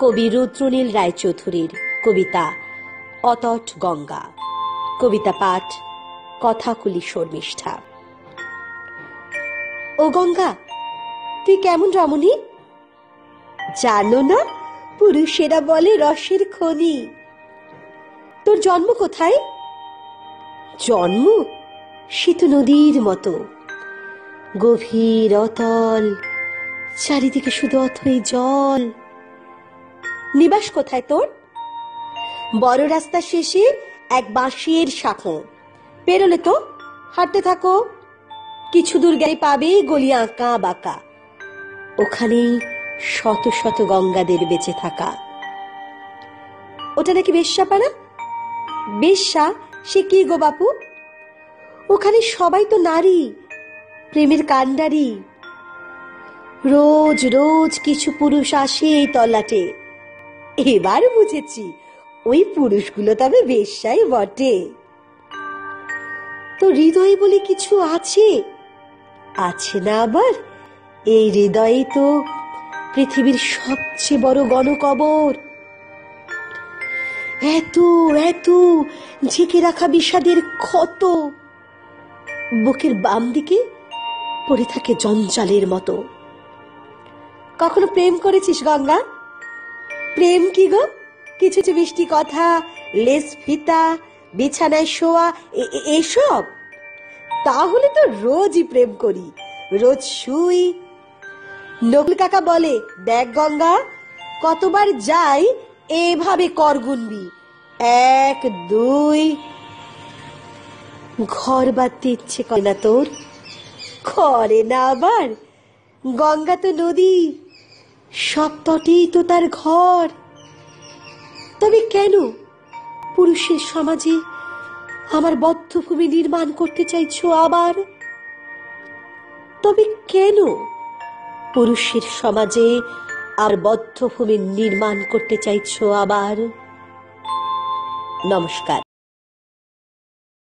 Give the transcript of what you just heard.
কবি রুদ্রনীল রায়চৌধুরীর কবিতা অতট গঙ্গা। কবিতা পাঠ কথাকুলি শর্মিষ্ঠা। ও গঙ্গা, তুই কেমন রমণী? জানো না, পুরুষেরা বলে রসের খনি। তোর জন্ম কোথায়? জন্ম শীত নদীর মতো, গভীর অতল, চারিদিকে শুধু অথই জল। নিবাস কোথায় তোর? বড় রাস্তা শেষে এক বাঁশের শাখো, পেরোলে তো হাঁটতে থাকো, কিছু দূর গেলে পাবে গলি আঁকা বাঁকা, ওখানেই শত শত গঙ্গাদের বেঁচে থাকা। ওটা নাকি বেশ্যাপাড়া? বেশ্যা সে কি গো বাপু? ওখানে সবাই তো নারী, প্রেমের কাণ্ডারি। রোজ রোজ কিছু পুরুষ আসে এই তল্লাটে। এবার বুঝেছি, ওই পুরুষগুলো তবে বেশ্যাই বটে। তো হৃদয় বলে কিছু আছে, আছে না আবার? এই হৃদয়ে তো পৃথিবীর সবচেয়ে বড় গণকবর। এত এত ঝেঁকে রাখা বিষাদের ক্ষত, বুকের বাম দিকে পড়ে থাকে জঞ্জালের মতো। কখনো প্রেম করেছিস গঙ্গা? প্রেম কি গো? কিছু মিষ্টি কথা, লেস ফিতা, বিছানায় শোয়া, এসব? তাহলে তো রোজই প্রেম করি, রোজ শুই। নকুল কাকা বলে, দেখ গঙ্গা, কতবার যাই এভাবে কর গুনবি, 1 2। ঘর বাঁধতে ইচ্ছে করে না তোর? করে না আবার? গঙ্গা তো নদী, সব তটেই তো তার ঘর। তবে কেন পুরুষের সমাজে আমার বদ্ধভূমি নির্মাণ করতে চাইছো আবার? তবে কেন পুরুষের সমাজে আর বদ্ধভূমি নির্মাণ করতে চাইছো আবার? নমস্কার।